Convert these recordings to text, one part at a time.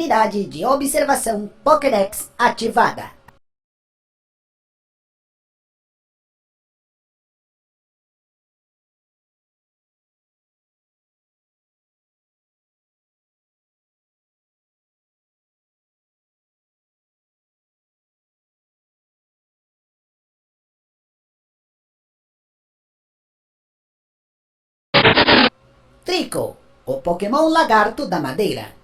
Unidade de observação Pokédex ativada. Trico, o Pokémon Lagarto da Madeira.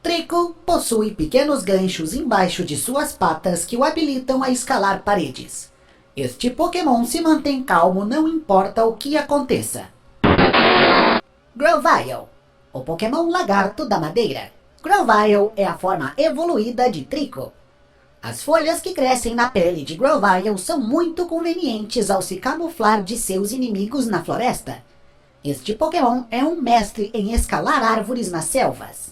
Trico possui pequenos ganchos embaixo de suas patas que o habilitam a escalar paredes. Este Pokémon se mantém calmo não importa o que aconteça. Grovyle, o Pokémon Lagarto da Madeira. Grovyle é a forma evoluída de Trico. As folhas que crescem na pele de Grovyle são muito convenientes ao se camuflar de seus inimigos na floresta. Este Pokémon é um mestre em escalar árvores nas selvas.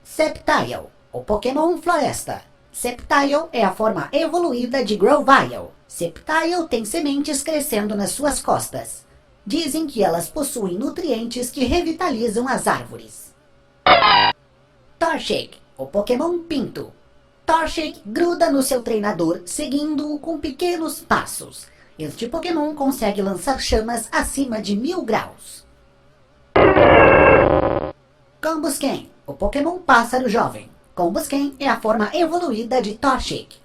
Sceptile, o Pokémon Floresta. Sceptile é a forma evoluída de Grovyle. Sceptile tem sementes crescendo nas suas costas. Dizem que elas possuem nutrientes que revitalizam as árvores. Torchic, o Pokémon Pinto. Torchic gruda no seu treinador, seguindo-o com pequenos passos. Este Pokémon consegue lançar chamas acima de 1000 graus. Combusken, o Pokémon Pássaro Jovem. Combusken é a forma evoluída de Torchic.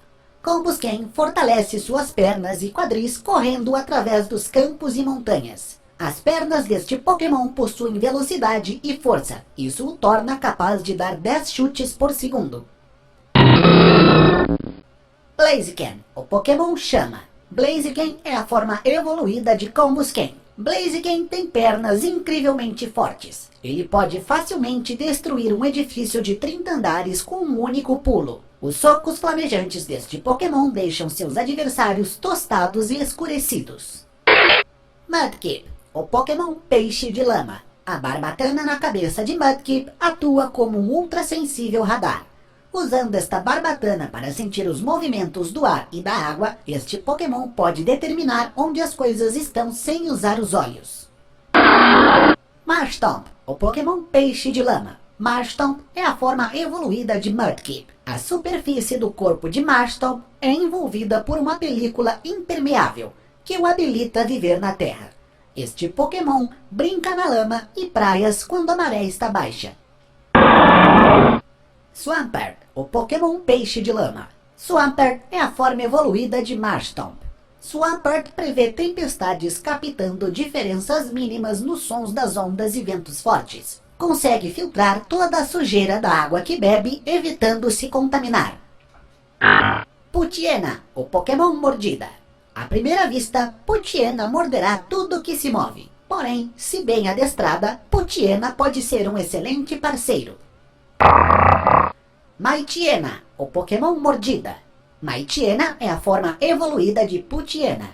Combusken fortalece suas pernas e quadris correndo através dos campos e montanhas. As pernas deste Pokémon possuem velocidade e força. Isso o torna capaz de dar 10 chutes por segundo. Blaziken, o Pokémon Chama. Blaziken é a forma evoluída de Combusken. Blaziken tem pernas incrivelmente fortes. Ele pode facilmente destruir um edifício de 30 andares com um único pulo. Os socos flamejantes deste Pokémon deixam seus adversários tostados e escurecidos. Mudkip, o Pokémon Peixe de Lama. A barbatana na cabeça de Mudkip atua como um ultrassensível radar. Usando esta barbatana para sentir os movimentos do ar e da água, este Pokémon pode determinar onde as coisas estão sem usar os olhos. Marshtomp, o Pokémon Peixe de Lama. Marshtomp é a forma evoluída de Mudkip. A superfície do corpo de Marshtomp é envolvida por uma película impermeável, que o habilita a viver na terra. Este Pokémon brinca na lama e praias quando a maré está baixa. Swampert, o Pokémon Peixe de Lama. Swampert é a forma evoluída de Marshtomp. Swampert prevê tempestades captando diferenças mínimas nos sons das ondas e ventos fortes. Consegue filtrar toda a sujeira da água que bebe, evitando se contaminar. Poochyena, o Pokémon Mordida. À primeira vista, Poochyena morderá tudo que se move. Porém, se bem adestrada, Poochyena pode ser um excelente parceiro. Mightyena, o Pokémon Mordida. Mightyena é a forma evoluída de Poochyena.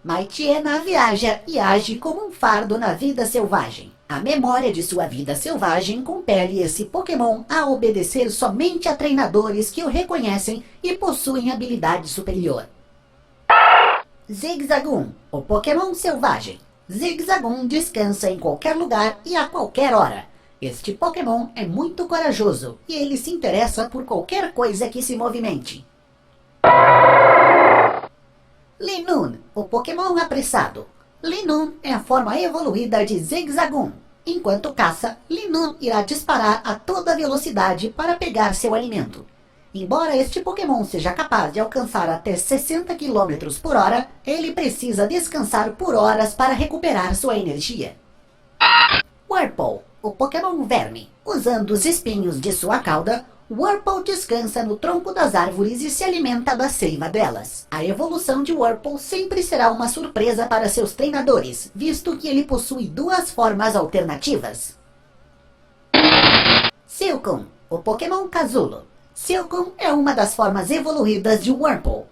Mightyena viaja e age como um fardo na vida selvagem. A memória de sua vida selvagem compele esse Pokémon a obedecer somente a treinadores que o reconhecem e possuem habilidade superior. Zigzagoon, o Pokémon Selvagem. Zigzagoon descansa em qualquer lugar e a qualquer hora. Este Pokémon é muito corajoso e ele se interessa por qualquer coisa que se movimente. Linoone, o Pokémon Apressado. Linoone é a forma evoluída de Zigzagoon. Enquanto caça, Linoone irá disparar a toda velocidade para pegar seu alimento. Embora este Pokémon seja capaz de alcançar até 60 km por hora, ele precisa descansar por horas para recuperar sua energia. Wurmple, o Pokémon Verme. Usando os espinhos de sua cauda, Wurmple descansa no tronco das árvores e se alimenta da seiva delas. A evolução de Wurmple sempre será uma surpresa para seus treinadores, visto que ele possui duas formas alternativas. Silcoon, o Pokémon Casulo. Silcoon é uma das formas evoluídas de Wurmple.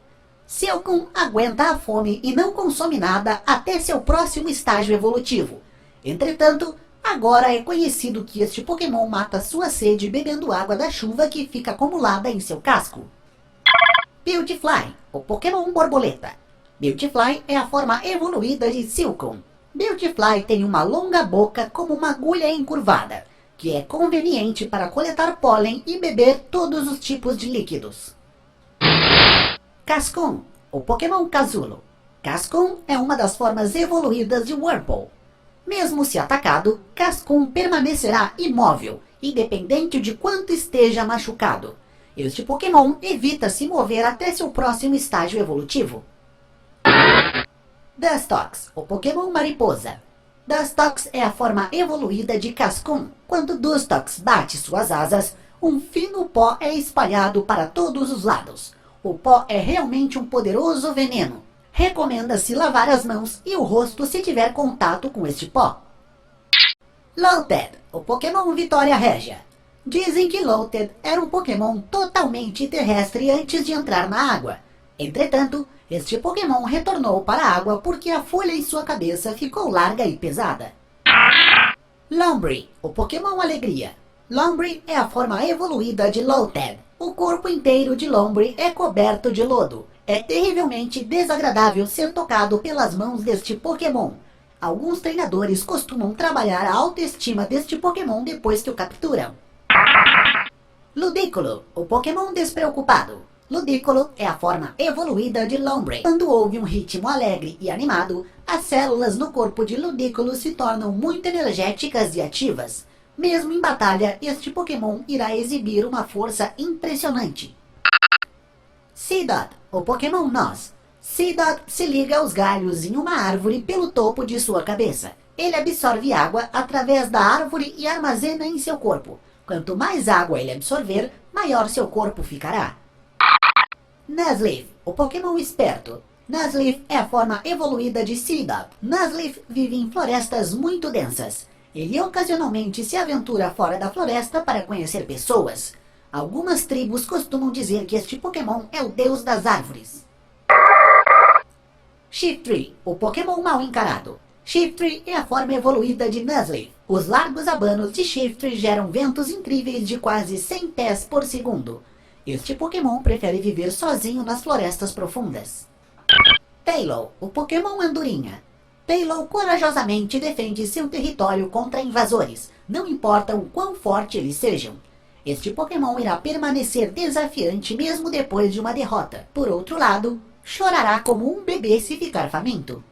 Silcoon aguenta a fome e não consome nada até seu próximo estágio evolutivo. Entretanto, agora é conhecido que este Pokémon mata sua sede bebendo água da chuva que fica acumulada em seu casco. Beautifly, o Pokémon Borboleta. Beautifly é a forma evoluída de Silcoon. Beautifly tem uma longa boca como uma agulha encurvada, que é conveniente para coletar pólen e beber todos os tipos de líquidos. Cascoon, o Pokémon Casulo. Cascoon é uma das formas evoluídas de Wurmple. Mesmo se atacado, Cascoon permanecerá imóvel, independente de quanto esteja machucado. Este Pokémon evita se mover até seu próximo estágio evolutivo. Dustox, o Pokémon Mariposa. Dustox é a forma evoluída de Cascoon. Quando Dustox bate suas asas, um fino pó é espalhado para todos os lados. O pó é realmente um poderoso veneno. Recomenda-se lavar as mãos e o rosto se tiver contato com este pó. Lotad, o Pokémon Vitória Régia. Dizem que Lotad era um Pokémon totalmente terrestre antes de entrar na água. Entretanto, este Pokémon retornou para a água porque a folha em sua cabeça ficou larga e pesada. Lombre, o Pokémon Alegria. Lombre é a forma evoluída de Lotad. O corpo inteiro de Lombre é coberto de lodo. É terrivelmente desagradável ser tocado pelas mãos deste Pokémon. Alguns treinadores costumam trabalhar a autoestima deste Pokémon depois que o capturam. Ludicolo, o Pokémon Despreocupado. Ludicolo é a forma evoluída de Lombre. Quando houve um ritmo alegre e animado, as células no corpo de Ludicolo se tornam muito energéticas e ativas. Mesmo em batalha, este Pokémon irá exibir uma força impressionante. Seedot, o Pokémon Noz. Seedot se liga aos galhos em uma árvore pelo topo de sua cabeça. Ele absorve água através da árvore e armazena em seu corpo. Quanto mais água ele absorver, maior seu corpo ficará. Nuzleaf, o Pokémon Esperto. Nuzleaf é a forma evoluída de Seedot. Nuzleaf vive em florestas muito densas. Ele ocasionalmente se aventura fora da floresta para conhecer pessoas. Algumas tribos costumam dizer que este Pokémon é o deus das árvores. Shiftry, o Pokémon mal encarado. Shiftry é a forma evoluída de Nuzleaf. Os largos abanos de Shiftry geram ventos incríveis de quase 100 pés por segundo. Este Pokémon prefere viver sozinho nas florestas profundas. Taillow, o Pokémon Andorinha. Taillow corajosamente defende seu território contra invasores, não importa o quão forte eles sejam. Este Pokémon irá permanecer desafiante mesmo depois de uma derrota. Por outro lado, chorará como um bebê se ficar faminto.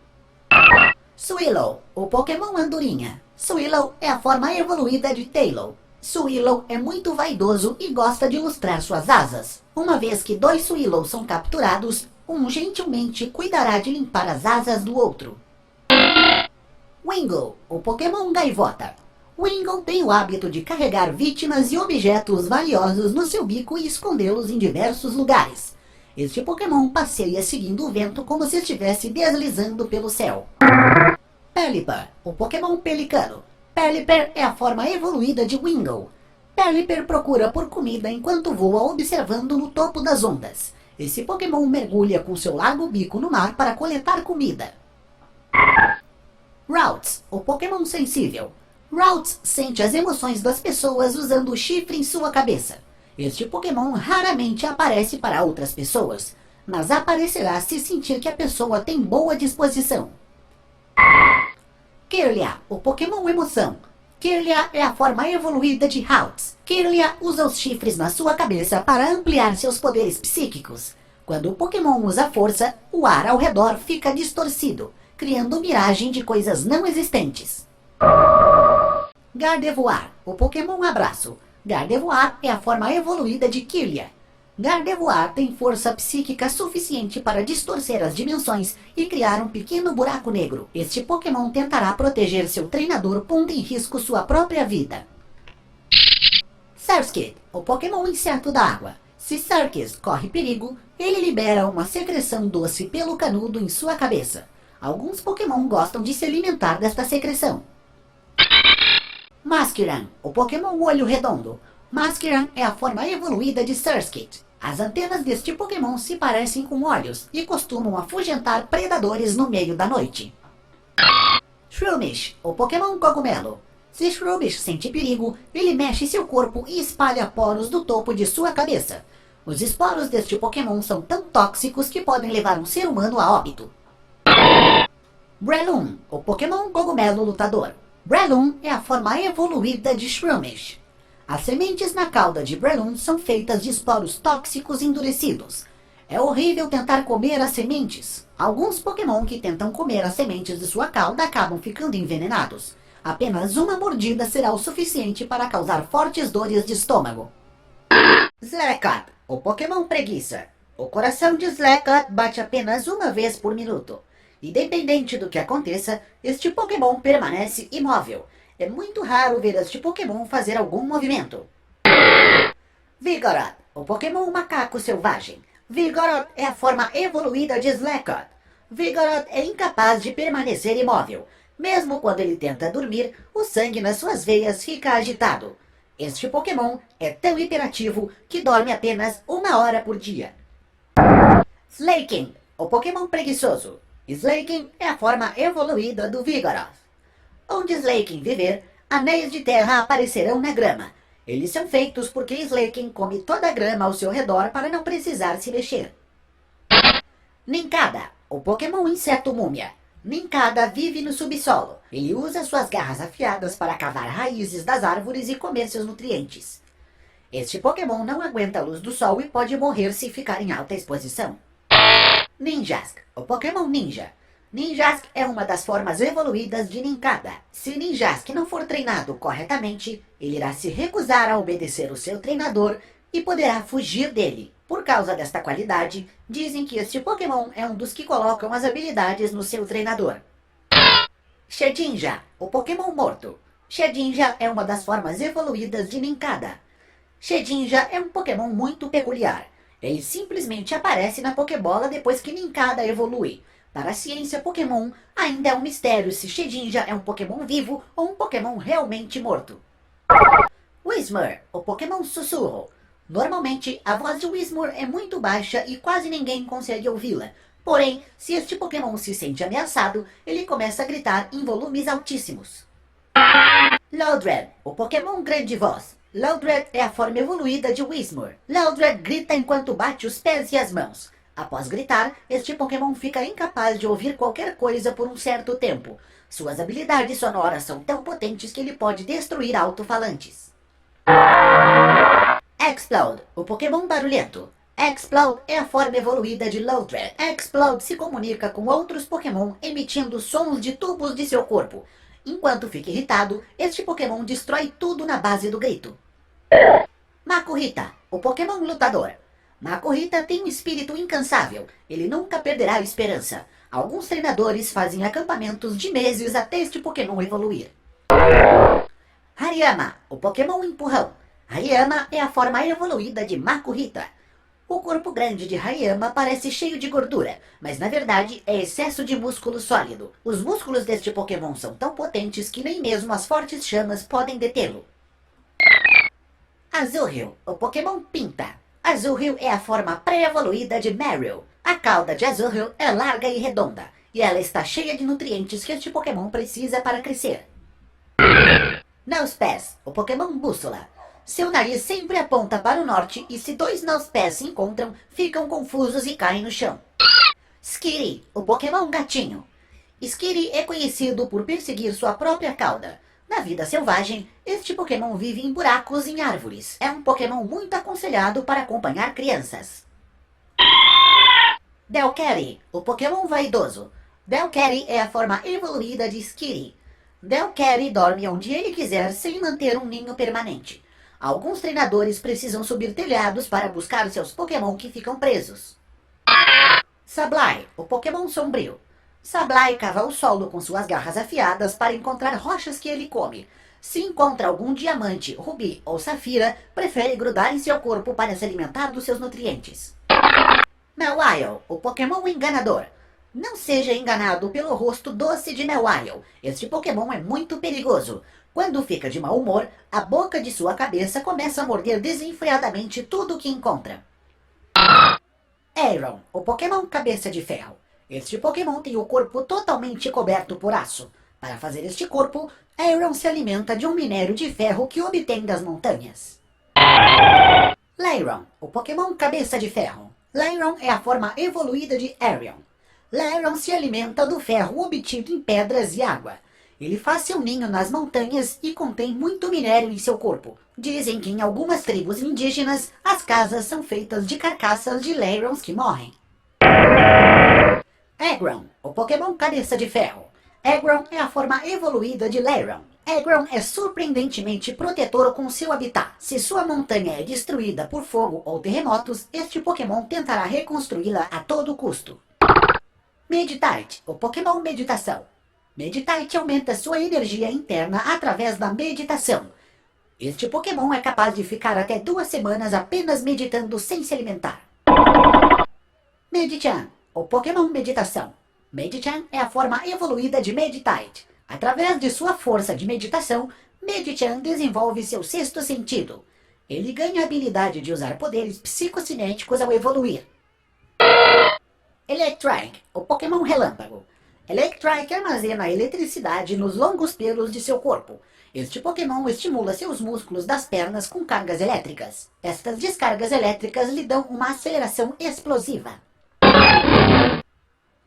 Swallow, o Pokémon Andorinha. Swallow é a forma evoluída de Taillow. Swallow é muito vaidoso e gosta de lustrar suas asas. Uma vez que 2 Swallows são capturados, um gentilmente cuidará de limpar as asas do outro. Wingull, o Pokémon Gaivota. Wingull tem o hábito de carregar vítimas e objetos valiosos no seu bico e escondê-los em diversos lugares. Este Pokémon passeia seguindo o vento como se estivesse deslizando pelo céu. Pelipper, o Pokémon Pelicano. Pelipper é a forma evoluída de Wingull. Pelipper procura por comida enquanto voa observando no topo das ondas. Esse Pokémon mergulha com seu largo bico no mar para coletar comida. Ralts, o Pokémon Sensível. Ralts sente as emoções das pessoas usando o chifre em sua cabeça. Este Pokémon raramente aparece para outras pessoas, mas aparecerá se sentir que a pessoa tem boa disposição. Kirlia, o Pokémon Emoção. Kirlia é a forma evoluída de Ralts. Kirlia usa os chifres na sua cabeça para ampliar seus poderes psíquicos. Quando o Pokémon usa força, o ar ao redor fica distorcido, criando miragem de coisas não existentes. Gardevoir, o Pokémon Abraço. Gardevoir é a forma evoluída de Kirlia. Gardevoir tem força psíquica suficiente para distorcer as dimensões e criar um pequeno buraco negro. Este Pokémon tentará proteger seu treinador, pondo em risco sua própria vida. Surskit, o Pokémon Inseto da Água. Se Surkis corre perigo, ele libera uma secreção doce pelo canudo em sua cabeça. Alguns Pokémon gostam de se alimentar desta secreção. Masquerain, o Pokémon Olho Redondo. Masquerain é a forma evoluída de Surskit. As antenas deste Pokémon se parecem com olhos e costumam afugentar predadores no meio da noite. Shroomish, o Pokémon Cogumelo. Se Shroomish sente perigo, ele mexe seu corpo e espalha poros do topo de sua cabeça. Os esporos deste Pokémon são tão tóxicos que podem levar um ser humano a óbito. Breloom, o Pokémon Cogumelo Lutador. Breloom é a forma evoluída de Shroomish. As sementes na cauda de Breloom são feitas de esporos tóxicos endurecidos. É horrível tentar comer as sementes. Alguns Pokémon que tentam comer as sementes de sua cauda acabam ficando envenenados. Apenas uma mordida será o suficiente para causar fortes dores de estômago. Slakoth, o Pokémon preguiça. O coração de Slakoth bate apenas uma vez por minuto. Independente do que aconteça, este Pokémon permanece imóvel. É muito raro ver este Pokémon fazer algum movimento. Vigoroth, o Pokémon macaco selvagem. Vigoroth é a forma evoluída de Slakoth. Vigoroth é incapaz de permanecer imóvel. Mesmo quando ele tenta dormir, o sangue nas suas veias fica agitado. Este Pokémon é tão hiperativo que dorme apenas 1 hora por dia. Slaking, o Pokémon preguiçoso. Slaking é a forma evoluída do Vigoroth. Onde Slaking viver, anéis de terra aparecerão na grama. Eles são feitos porque Slaking come toda a grama ao seu redor para não precisar se mexer. Nincada, o Pokémon inseto múmia. Nincada vive no subsolo. Ele usa suas garras afiadas para cavar raízes das árvores e comer seus nutrientes. Este Pokémon não aguenta a luz do sol e pode morrer se ficar em alta exposição. Ninjask, o Pokémon ninja. Ninjask é uma das formas evoluídas de Nincada. Se Ninjask não for treinado corretamente, ele irá se recusar a obedecer o seu treinador e poderá fugir dele. Por causa desta qualidade, dizem que este Pokémon é um dos que colocam as habilidades no seu treinador. Shedinja, o Pokémon morto. Shedinja é uma das formas evoluídas de Nincada. Shedinja é um Pokémon muito peculiar. Ele simplesmente aparece na Pokébola depois que Nincada evolui. Para a ciência Pokémon, ainda é um mistério se Shedinja é um Pokémon vivo ou um Pokémon realmente morto. Whismur, o Pokémon sussurro. Normalmente, a voz de Whismur é muito baixa e quase ninguém consegue ouvi-la. Porém, se este Pokémon se sente ameaçado, ele começa a gritar em volumes altíssimos. Loudred, o Pokémon grande voz. Loudred é a forma evoluída de Whismur. Loudred grita enquanto bate os pés e as mãos. Após gritar, este Pokémon fica incapaz de ouvir qualquer coisa por um certo tempo. Suas habilidades sonoras são tão potentes que ele pode destruir alto-falantes. Explode, o Pokémon barulhento. Explode é a forma evoluída de Loudred. Explode se comunica com outros Pokémon emitindo sons de tubos de seu corpo. Enquanto fica irritado, este Pokémon destrói tudo na base do grito. Makuhita, o Pokémon lutador. Makuhita tem um espírito incansável. Ele nunca perderá a esperança. Alguns treinadores fazem acampamentos de meses até este Pokémon evoluir. Hariyama, o Pokémon empurrão. Hariyama é a forma evoluída de Makuhita. O corpo grande de Hariyama parece cheio de gordura, mas na verdade é excesso de músculo sólido. Os músculos deste Pokémon são tão potentes que nem mesmo as fortes chamas podem detê-lo. Azurill, o Pokémon pinta. Azurill é a forma pré-evoluída de Marill. A cauda de Azurill é larga e redonda, e ela está cheia de nutrientes que este Pokémon precisa para crescer. Nosepass, o Pokémon bússola. Seu nariz sempre aponta para o norte e se dois Nosepass se encontram, ficam confusos e caem no chão. Skitty, o Pokémon gatinho. Skitty é conhecido por perseguir sua própria cauda. Na vida selvagem, este Pokémon vive em buracos em árvores. É um Pokémon muito aconselhado para acompanhar crianças. Delcatty, o Pokémon vaidoso. Delcatty é a forma evoluída de Skitty. Delcatty dorme onde ele quiser sem manter um ninho permanente. Alguns treinadores precisam subir telhados para buscar seus Pokémon que ficam presos. Sableye, o Pokémon sombrio. Sableye cava o solo com suas garras afiadas para encontrar rochas que ele come. Se encontra algum diamante, rubi ou safira, prefere grudar em seu corpo para se alimentar dos seus nutrientes. Mawile, o Pokémon enganador. Não seja enganado pelo rosto doce de Mawile. Este Pokémon é muito perigoso. Quando fica de mau humor, a boca de sua cabeça começa a morder desenfreadamente tudo o que encontra. Aron, o Pokémon cabeça de ferro. Este Pokémon tem o corpo totalmente coberto por aço. Para fazer este corpo, Aron se alimenta de um minério de ferro que obtém das montanhas. Lairon, o Pokémon cabeça de ferro. Lairon é a forma evoluída de Arion. Lairon se alimenta do ferro obtido em pedras e água. Ele faz seu ninho nas montanhas e contém muito minério em seu corpo. Dizem que em algumas tribos indígenas, as casas são feitas de carcaças de Layrons que morrem. Aggron, o Pokémon Cabeça de Ferro. Aggron é a forma evoluída de Layron. Aggron é surpreendentemente protetor com seu habitat. Se sua montanha é destruída por fogo ou terremotos, este Pokémon tentará reconstruí-la a todo custo. Meditite, o Pokémon Meditação. Meditite aumenta sua energia interna através da meditação. Este Pokémon é capaz de ficar até 2 semanas apenas meditando sem se alimentar. Medicham, o Pokémon Meditação. Medicham é a forma evoluída de Meditite. Através de sua força de meditação, Medicham desenvolve seu sexto sentido. Ele ganha a habilidade de usar poderes psicocinéticos ao evoluir. Electrike, o Pokémon Relâmpago. Electrike armazena eletricidade nos longos pelos de seu corpo. Este Pokémon estimula seus músculos das pernas com cargas elétricas. Estas descargas elétricas lhe dão uma aceleração explosiva.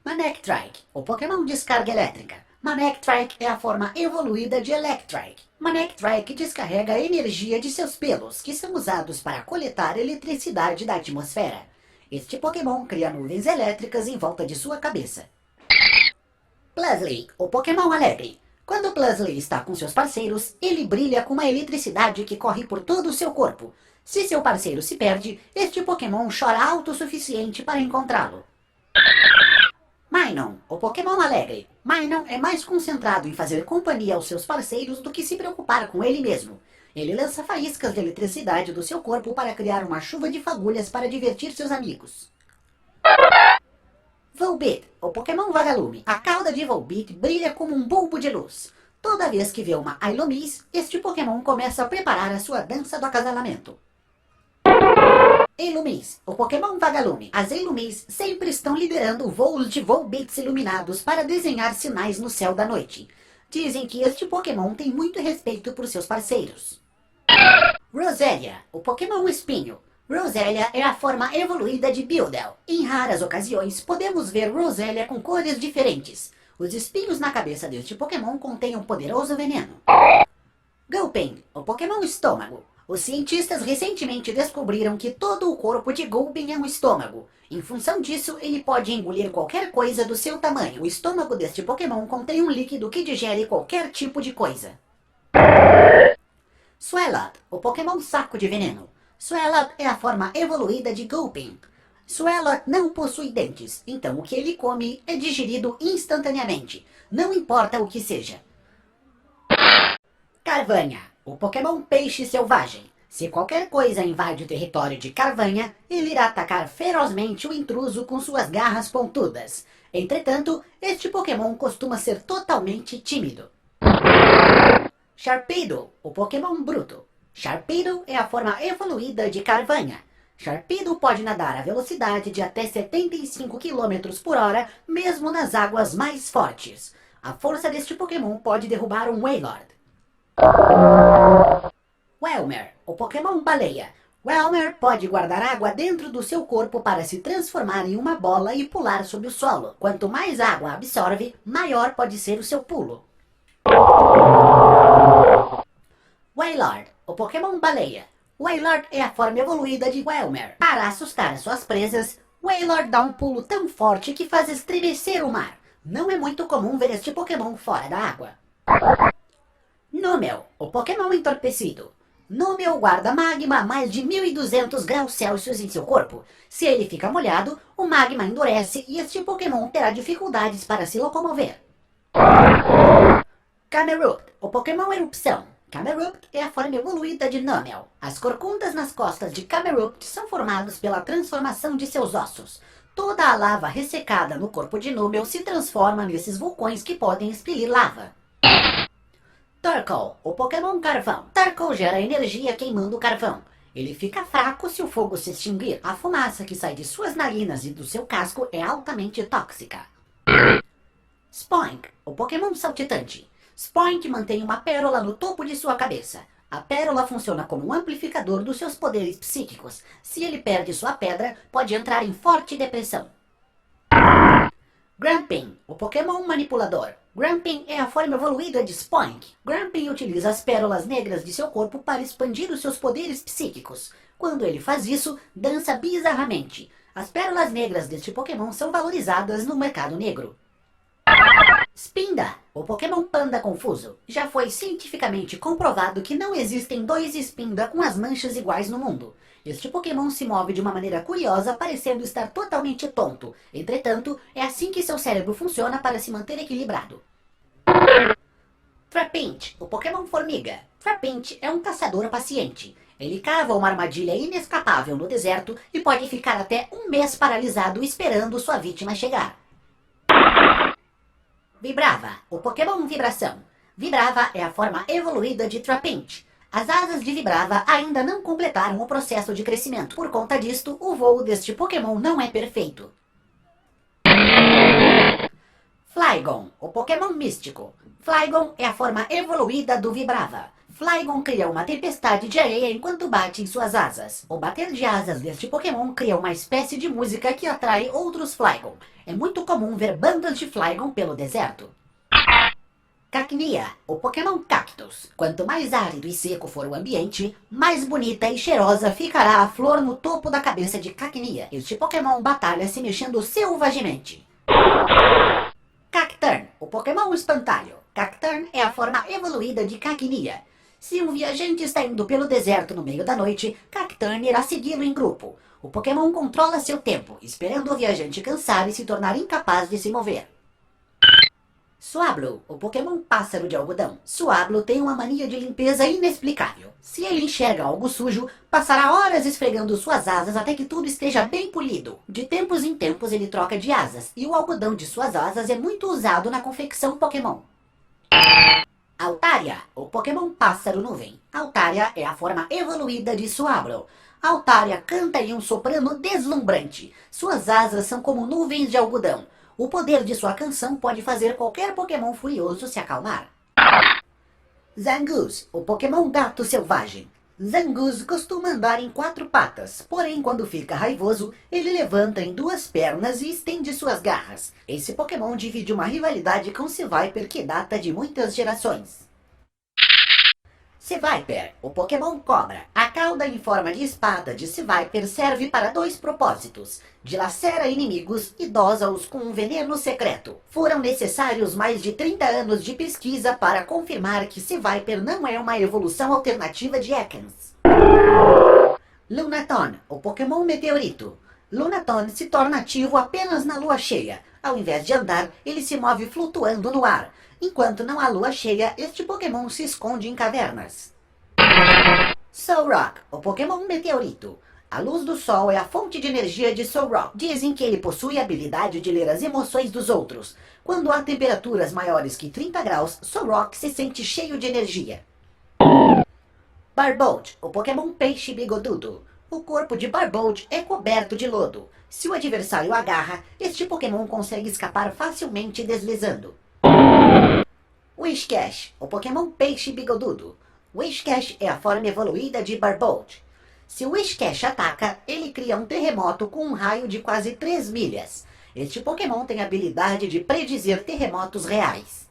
Manectrike, o Pokémon Descarga Elétrica. Manectrike é a forma evoluída de Electrike. Manectrike descarrega a energia de seus pelos, que são usados para coletar eletricidade da atmosfera. Este Pokémon cria nuvens elétricas em volta de sua cabeça. Plusle, o Pokémon Alegre. Quando Plusle está com seus parceiros, ele brilha com uma eletricidade que corre por todo o seu corpo. Se seu parceiro se perde, este Pokémon chora alto o suficiente para encontrá-lo. Minun, o Pokémon Alegre. Minun é mais concentrado em fazer companhia aos seus parceiros do que se preocupar com ele mesmo. Ele lança faíscas de eletricidade do seu corpo para criar uma chuva de fagulhas para divertir seus amigos. Volbeat, o Pokémon Vagalume. A cauda de Volbeat brilha como um bulbo de luz. Toda vez que vê uma Ailomis, este Pokémon começa a preparar a sua dança do acasalamento. Eilumis, o Pokémon Vagalume. As Eilumis sempre estão liderando voos de Volbeats iluminados para desenhar sinais no céu da noite. Dizem que este Pokémon tem muito respeito por seus parceiros. Roselia, o Pokémon Espinho. Roselia é a forma evoluída de Beedrill. Em raras ocasiões, podemos ver Roselia com cores diferentes. Os espinhos na cabeça deste Pokémon contêm um poderoso veneno. Gulpin, o Pokémon Estômago. Os cientistas recentemente descobriram que todo o corpo de Gulpin é um estômago. Em função disso, ele pode engolir qualquer coisa do seu tamanho. O estômago deste Pokémon contém um líquido que digere qualquer tipo de coisa. Swellow, o Pokémon Saco de Veneno. Swellow é a forma evoluída de Gulpin. Swellow não possui dentes, então o que ele come é digerido instantaneamente, não importa o que seja. Carvanha, o Pokémon Peixe Selvagem. Se qualquer coisa invade o território de Carvanha, ele irá atacar ferozmente o intruso com suas garras pontudas. Entretanto, este Pokémon costuma ser totalmente tímido. Sharpedo, o Pokémon Bruto. Sharpedo é a forma evoluída de Carvanha. Sharpedo pode nadar a velocidade de até 75 km por hora, mesmo nas águas mais fortes. A força deste Pokémon pode derrubar um Wailord. Wailmer, o Pokémon Baleia. Wailmer pode guardar água dentro do seu corpo para se transformar em uma bola e pular sobre o solo. Quanto mais água absorve, maior pode ser o seu pulo. Wailord, o Pokémon Baleia. Wailord é a forma evoluída de Wailmer. Para assustar suas presas, Wailord dá um pulo tão forte que faz estremecer o mar. Não é muito comum ver este Pokémon fora da água. Numel, o Pokémon Entorpecido. Numel guarda magma a mais de 1200 graus Celsius em seu corpo. Se ele fica molhado, o magma endurece e este Pokémon terá dificuldades para se locomover. Camerupt, o Pokémon Erupção. Camerupt é a forma evoluída de Numel. As corcundas nas costas de Camerupt são formadas pela transformação de seus ossos. Toda a lava ressecada no corpo de Numel se transforma nesses vulcões que podem expelir lava. Turkle, o Pokémon Carvão. Turkle gera energia queimando carvão. Ele fica fraco se o fogo se extinguir. A fumaça que sai de suas narinas e do seu casco é altamente tóxica. Spoink, o Pokémon Saltitante. Spoink mantém uma pérola no topo de sua cabeça. A pérola funciona como um amplificador dos seus poderes psíquicos. Se ele perde sua pedra, pode entrar em forte depressão. Grumpin, o Pokémon Manipulador. Grumpy é a forma evoluída de Spoink. Grumpy utiliza as pérolas negras de seu corpo para expandir os seus poderes psíquicos. Quando ele faz isso, dança bizarramente. As pérolas negras deste Pokémon são valorizadas no mercado negro. Spinda, o Pokémon Panda Confuso. Já foi cientificamente comprovado que não existem dois Spinda com as manchas iguais no mundo. Este Pokémon se move de uma maneira curiosa, parecendo estar totalmente tonto. Entretanto, é assim que seu cérebro funciona para se manter equilibrado. Trapinch, o Pokémon Formiga. Trapinch é um caçador paciente. Ele cava uma armadilha inescapável no deserto e pode ficar até um mês paralisado esperando sua vítima chegar. Vibrava, o Pokémon Vibração. Vibrava é a forma evoluída de Trapinch. As asas de Vibrava ainda não completaram o processo de crescimento. Por conta disto, o voo deste Pokémon não é perfeito. Flygon, o Pokémon Místico. Flygon é a forma evoluída do Vibrava. Flygon cria uma tempestade de areia enquanto bate em suas asas. O bater de asas deste Pokémon cria uma espécie de música que atrai outros Flygon. É muito comum ver bandas de Flygon pelo deserto. Cacnea, o Pokémon Cactus. Quanto mais árido e seco for o ambiente, mais bonita e cheirosa ficará a flor no topo da cabeça de Cacnea. Este Pokémon batalha se mexendo selvagemente. Cacturn, o Pokémon Espantalho. Cacturn é a forma evoluída de Cacnea. Se um viajante está indo pelo deserto no meio da noite, Cacturn irá segui-lo em grupo. O Pokémon controla seu tempo, esperando o viajante cansar e se tornar incapaz de se mover. Swablu, o Pokémon Pássaro de Algodão. Swablu tem uma mania de limpeza inexplicável. Se ele enxerga algo sujo, passará horas esfregando suas asas até que tudo esteja bem polido. De tempos em tempos ele troca de asas, e o algodão de suas asas é muito usado na confecção Pokémon. Altaria, o Pokémon Pássaro Nuvem. Altaria é a forma evoluída de Swablu. Altaria canta em um soprano deslumbrante. Suas asas são como nuvens de algodão. O poder de sua canção pode fazer qualquer Pokémon furioso se acalmar. Zangoose, o Pokémon Gato Selvagem. Zangoose costuma andar em 4 patas, porém quando fica raivoso, ele levanta em 2 pernas e estende suas garras. Esse Pokémon divide uma rivalidade com Seviper que data de muitas gerações. Seviper, o Pokémon Cobra. A cauda em forma de espada de Seviper serve para 2 propósitos. Dilacera inimigos e dosa-os com um veneno secreto. Foram necessários mais de 30 anos de pesquisa para confirmar que Seviper não é uma evolução alternativa de Ekans. Lunaton, o Pokémon Meteorito. Lunaton se torna ativo apenas na lua cheia. Ao invés de andar, ele se move flutuando no ar. Enquanto não há lua cheia, este Pokémon se esconde em cavernas. Solrock, o Pokémon Meteorito. A luz do sol é a fonte de energia de Solrock. Dizem que ele possui a habilidade de ler as emoções dos outros. Quando há temperaturas maiores que 30 graus, Solrock se sente cheio de energia. Barbolt, o Pokémon Peixe Bigodudo. O corpo de Barbolt é coberto de lodo. Se o adversário agarra, este Pokémon consegue escapar facilmente deslizando. Whiscash, o Pokémon Peixe Bigodudo. Whiscash é a forma evoluída de Barbolt. Se o Whiscash ataca, ele cria um terremoto com um raio de quase 3 milhas. Este Pokémon tem a habilidade de predizer terremotos reais.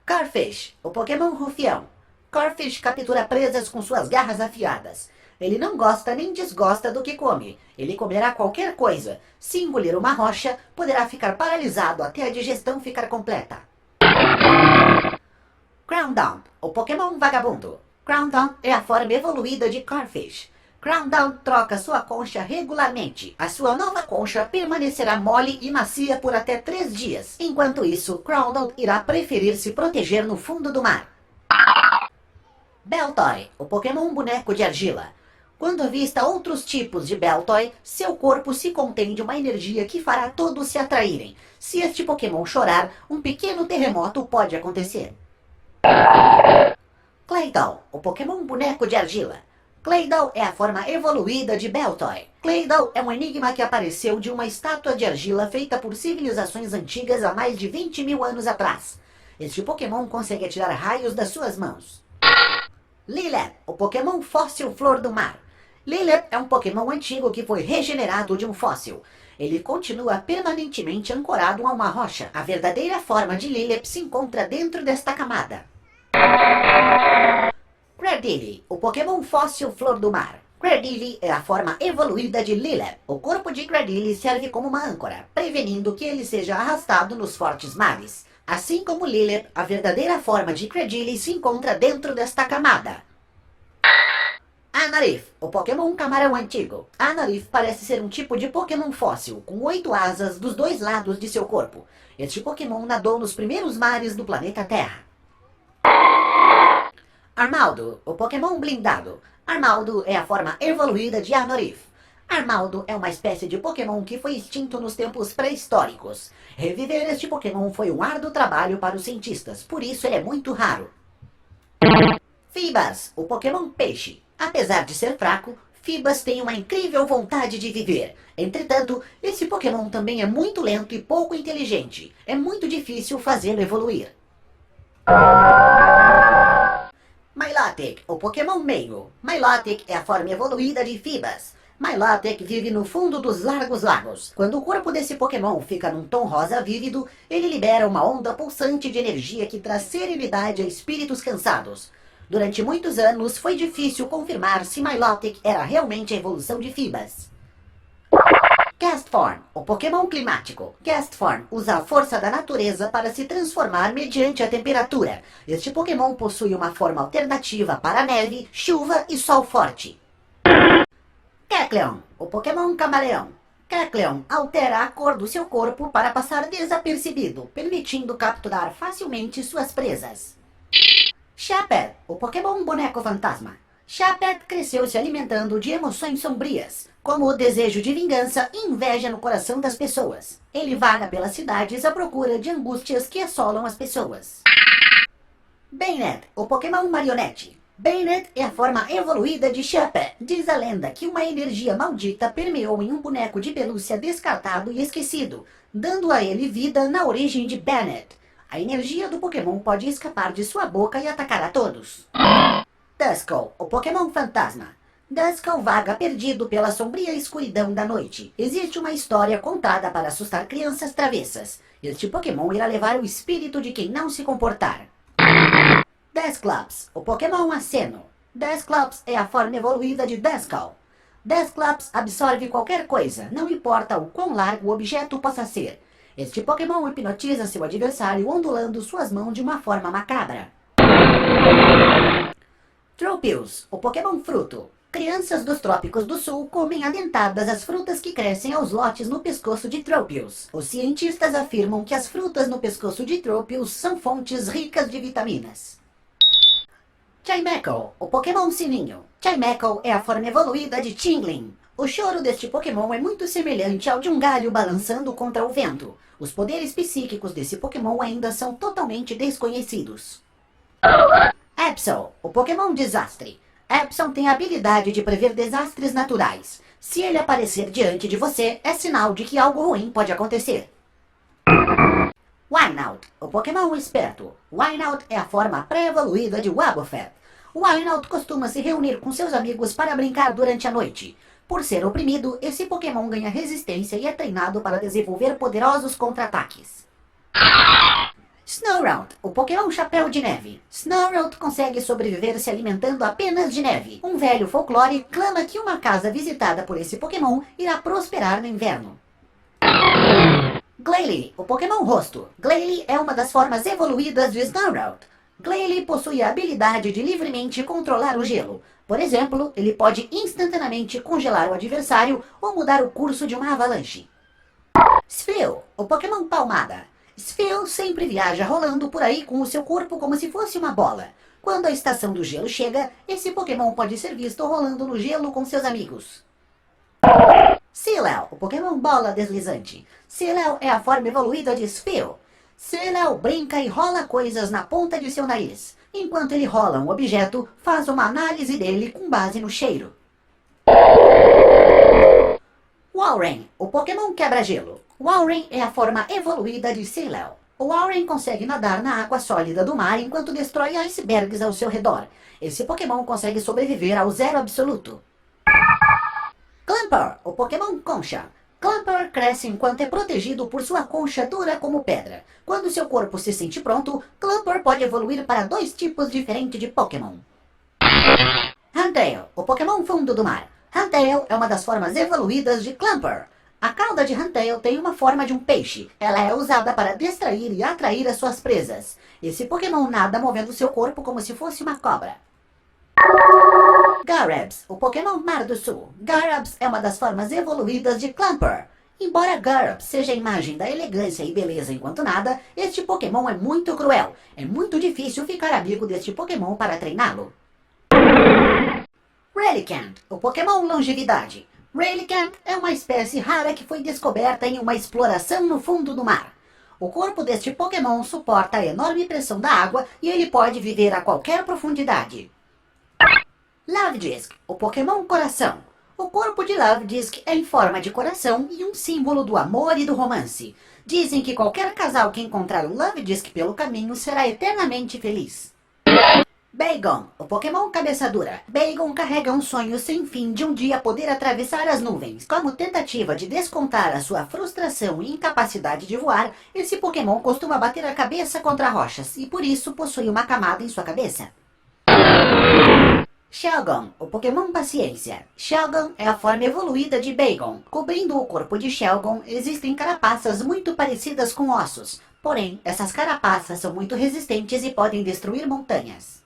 Corphish, o Pokémon Rufião. Corphish captura presas com suas garras afiadas. Ele não gosta nem desgosta do que come. Ele comerá qualquer coisa. Se engolir uma rocha, poderá ficar paralisado até a digestão ficar completa. Crowndown, o Pokémon Vagabundo. Crowndown é a forma evoluída de Corphish. Crowndown troca sua concha regularmente. A sua nova concha permanecerá mole e macia por até 3 dias. Enquanto isso, Crowndown irá preferir se proteger no fundo do mar. Beltoy, o Pokémon Boneco de Argila. Quando avista outros tipos de Beltoy, seu corpo se contém de uma energia que fará todos se atraírem. Se este Pokémon chorar, um pequeno terremoto pode acontecer. Claydol, o Pokémon Boneco de Argila. Claydol é a forma evoluída de Beltoy. Claydol é um enigma que apareceu de uma estátua de argila feita por civilizações antigas há mais de 20 mil anos atrás. Este Pokémon consegue atirar raios das suas mãos. Lileep, o Pokémon Fóssil Flor do Mar. Lilip é um Pokémon antigo que foi regenerado de um fóssil. Ele continua permanentemente ancorado a uma rocha. A verdadeira forma de Lilip se encontra dentro desta camada. Cradily, o Pokémon fóssil Flor do Mar. Cradily é a forma evoluída de Lilip. O corpo de Cradily serve como uma âncora, prevenindo que ele seja arrastado nos fortes mares. Assim como Lilip, a verdadeira forma de Cradily se encontra dentro desta camada. Anarif, o Pokémon camarão antigo. Anarif parece ser um tipo de Pokémon fóssil, com 8 asas dos dois lados de seu corpo. Este Pokémon nadou nos primeiros mares do planeta Terra. Armaldo, o Pokémon blindado. Armaldo é a forma evoluída de Anarif. Armaldo é uma espécie de Pokémon que foi extinto nos tempos pré-históricos. Reviver este Pokémon foi um árduo trabalho para os cientistas, por isso ele é muito raro. Fibas, o Pokémon peixe. Apesar de ser fraco, Fibas tem uma incrível vontade de viver. Entretanto, esse Pokémon também é muito lento e pouco inteligente. É muito difícil fazê-lo evoluir. Milotic, o Pokémon meio. Milotic é a forma evoluída de Fibas. Milotic vive no fundo dos largos lagos. Quando o corpo desse Pokémon fica num tom rosa vívido, ele libera uma onda pulsante de energia que traz serenidade a espíritos cansados. Durante muitos anos, foi difícil confirmar se Milotic era realmente a evolução de Fibas. Castform, o Pokémon climático. Castform usa a força da natureza para se transformar mediante a temperatura. Este Pokémon possui uma forma alternativa para neve, chuva e sol forte. Kecleon, o Pokémon camaleão. Kecleon altera a cor do seu corpo para passar desapercebido, permitindo capturar facilmente suas presas. Chapéu, o Pokémon boneco fantasma. Chapéu cresceu se alimentando de emoções sombrias, como o desejo de vingança e inveja no coração das pessoas. Ele vaga pelas cidades à procura de angústias que assolam as pessoas. Banette, o Pokémon marionete. Banette é a forma evoluída de Chapéu. Diz a lenda que uma energia maldita permeou em um boneco de pelúcia descartado e esquecido, dando a ele vida na origem de Banette. A energia do Pokémon pode escapar de sua boca e atacar a todos. Duskull, o Pokémon fantasma. Duskull vaga perdido pela sombria escuridão da noite. Existe uma história contada para assustar crianças travessas. Este Pokémon irá levar o espírito de quem não se comportar. Dusclops, o Pokémon aceno. Dusclops é a forma evoluída de Duskull. Dusclops absorve qualquer coisa, não importa o quão largo o objeto possa ser. Este Pokémon hipnotiza seu adversário ondulando suas mãos de uma forma macabra. Tropius, o Pokémon fruto. Crianças dos trópicos do sul comem adentadas as frutas que crescem aos lotes no pescoço de Tropius. Os cientistas afirmam que as frutas no pescoço de Tropius são fontes ricas de vitaminas. Chimecho, o Pokémon sininho. Chimecho é a forma evoluída de Tingling. O choro deste Pokémon é muito semelhante ao de um galho balançando contra o vento. Os poderes psíquicos desse Pokémon ainda são totalmente desconhecidos. Absol, o Pokémon desastre. Absol tem a habilidade de prever desastres naturais. Se ele aparecer diante de você, é sinal de que algo ruim pode acontecer. Wynaut, o Pokémon esperto. Wynaut é a forma pré-evoluída de Wobbuffet. Wynaut costuma se reunir com seus amigos para brincar durante a noite. Por ser oprimido, esse Pokémon ganha resistência e é treinado para desenvolver poderosos contra-ataques. Snorunt, o Pokémon Chapéu de Neve. Snorunt consegue sobreviver se alimentando apenas de neve. Um velho folclore clama que uma casa visitada por esse Pokémon irá prosperar no inverno. Glalie, o Pokémon Rosto. Glalie é uma das formas evoluídas de Snorunt. Glalie possui a habilidade de livremente controlar o gelo. Por exemplo, ele pode instantaneamente congelar o adversário ou mudar o curso de uma avalanche. Spheal, o Pokémon Palmada. Spheal sempre viaja rolando por aí com o seu corpo como se fosse uma bola. Quando a estação do gelo chega, esse Pokémon pode ser visto rolando no gelo com seus amigos. Sealel, o Pokémon Bola Deslizante. Sealel é a forma evoluída de Spheal. Sealel brinca e rola coisas na ponta de seu nariz. Enquanto ele rola um objeto, faz uma análise dele com base no cheiro. Walrein, o Pokémon Quebra-Gelo. Walrein é a forma evoluída de Sealel. O Walrein consegue nadar na água sólida do mar enquanto destrói icebergs ao seu redor. Esse Pokémon consegue sobreviver ao zero absoluto. Clamper, o Pokémon Concha. Clamper cresce enquanto é protegido por sua concha dura como pedra. Quando seu corpo se sente pronto, Clamper pode evoluir para 2 tipos diferentes de Pokémon. Huntail, o Pokémon fundo do mar. Huntail é uma das formas evoluídas de Clamper. A cauda de Huntail tem uma forma de um peixe. Ela é usada para distrair e atrair as suas presas. Esse Pokémon nada movendo seu corpo como se fosse uma cobra. Garabs, o Pokémon Mar do Sul. Garabs é uma das formas evoluídas de Clamper. Embora Garabs seja a imagem da elegância e beleza enquanto nada, este Pokémon é muito cruel. É muito difícil ficar amigo deste Pokémon para treiná-lo. Relicanth, o Pokémon Longevidade. Relicanth é uma espécie rara que foi descoberta em uma exploração no fundo do mar. O corpo deste Pokémon suporta a enorme pressão da água e ele pode viver a qualquer profundidade. Luvdisc, o Pokémon Coração. O corpo de Luvdisc é em forma de coração e um símbolo do amor e do romance. Dizem que qualquer casal que encontrar um Luvdisc pelo caminho será eternamente feliz. Bagon, o Pokémon Cabeça Dura. Bagon carrega um sonho sem fim de um dia poder atravessar as nuvens. Como tentativa de descontar a sua frustração e incapacidade de voar, esse Pokémon costuma bater a cabeça contra rochas e por isso possui uma camada em sua cabeça. Shelgon, o Pokémon Paciência. Shelgon é a forma evoluída de Bagon. Cobrindo o corpo de Shelgon existem carapaças muito parecidas com ossos. Porém, essas carapaças são muito resistentes e podem destruir montanhas.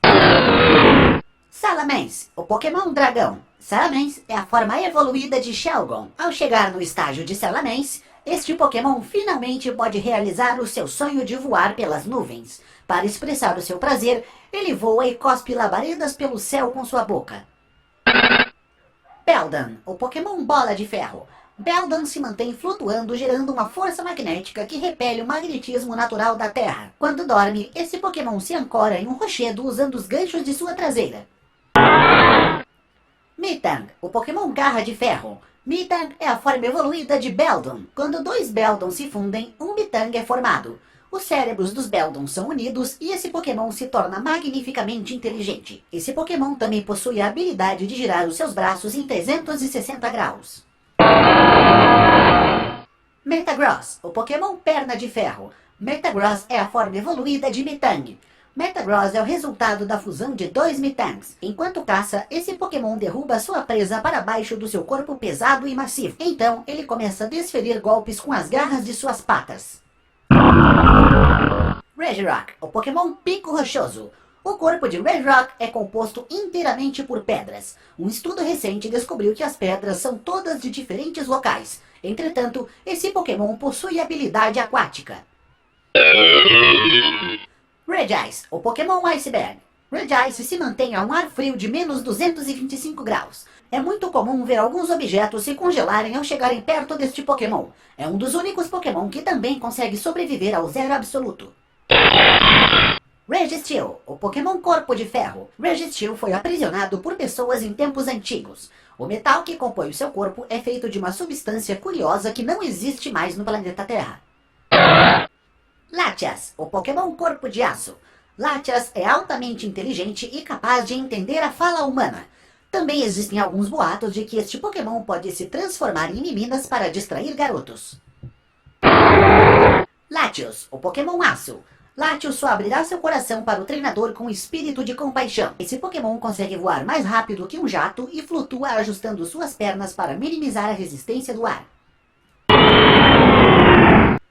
Salamence, o Pokémon Dragão. Salamence é a forma evoluída de Shelgon. Ao chegar no estágio de Salamence, este Pokémon finalmente pode realizar o seu sonho de voar pelas nuvens. Para expressar o seu prazer, ele voa e cospe labaredas pelo céu com sua boca. Beldum, o Pokémon Bola de Ferro. Beldum se mantém flutuando, gerando uma força magnética que repele o magnetismo natural da Terra. Quando dorme, esse Pokémon se ancora em um rochedo usando os ganchos de sua traseira. Metang, o Pokémon Garra de Ferro. Metang é a forma evoluída de Beldum. Quando 2 Beldum se fundem, um Metang é formado. Os cérebros dos Beldum são unidos e esse Pokémon se torna magnificamente inteligente. Esse Pokémon também possui a habilidade de girar os seus braços em 360 graus. Metagross, o Pokémon Perna de Ferro. Metagross é a forma evoluída de Metang. Metagross é o resultado da fusão de 2 Metangs. Enquanto caça, esse Pokémon derruba sua presa para baixo do seu corpo pesado e massivo. Então, ele começa a desferir golpes com as garras de suas patas. Regirock, o Pokémon Pico Rochoso. O corpo de Regirock é composto inteiramente por pedras. Um estudo recente descobriu que as pedras são todas de diferentes locais. Entretanto, esse Pokémon possui habilidade aquática. Regice, o Pokémon Iceberg. Regice se mantém a um ar frio de menos 225 graus. É muito comum ver alguns objetos se congelarem ao chegarem perto deste Pokémon. É um dos únicos Pokémon que também consegue sobreviver ao zero absoluto. Registeel, o Pokémon Corpo de Ferro. Registeel foi aprisionado por pessoas em tempos antigos. O metal que compõe o seu corpo é feito de uma substância curiosa que não existe mais no planeta Terra. Latias, o Pokémon Corpo de Aço. Latias é altamente inteligente e capaz de entender a fala humana. Também existem alguns boatos de que este Pokémon pode se transformar em meninas para distrair garotos. Latios, o Pokémon Aço. Latios só abrirá seu coração para o treinador com espírito de compaixão. Esse Pokémon consegue voar mais rápido que um jato e flutua ajustando suas pernas para minimizar a resistência do ar.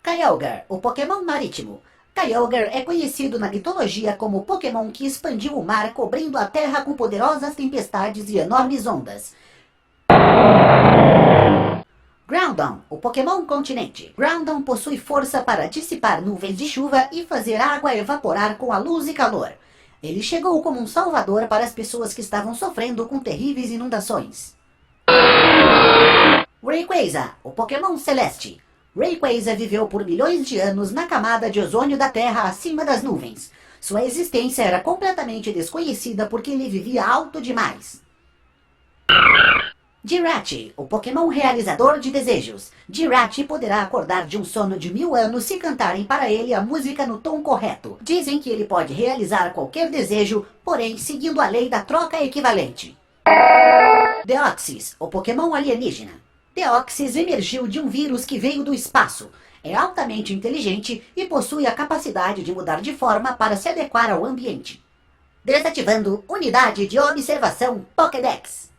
Kyogre, o Pokémon Marítimo. Kyogre é conhecido na mitologia como o Pokémon que expandiu o mar cobrindo a Terra com poderosas tempestades e enormes ondas. Groudon, o Pokémon Continente. Groudon possui força para dissipar nuvens de chuva e fazer água evaporar com a luz e calor. Ele chegou como um salvador para as pessoas que estavam sofrendo com terríveis inundações. Rayquaza, o Pokémon Celeste. Rayquaza viveu por milhões de anos na camada de ozônio da Terra acima das nuvens. Sua existência era completamente desconhecida porque ele vivia alto demais. Jirachi, o Pokémon realizador de desejos. Jirachi poderá acordar de um sono de 1000 anos se cantarem para ele a música no tom correto. Dizem que ele pode realizar qualquer desejo, porém seguindo a lei da troca equivalente. Deoxys, o Pokémon alienígena. Deoxys emergiu de um vírus que veio do espaço. É altamente inteligente e possui a capacidade de mudar de forma para se adequar ao ambiente. Desativando Unidade de Observação Pokédex.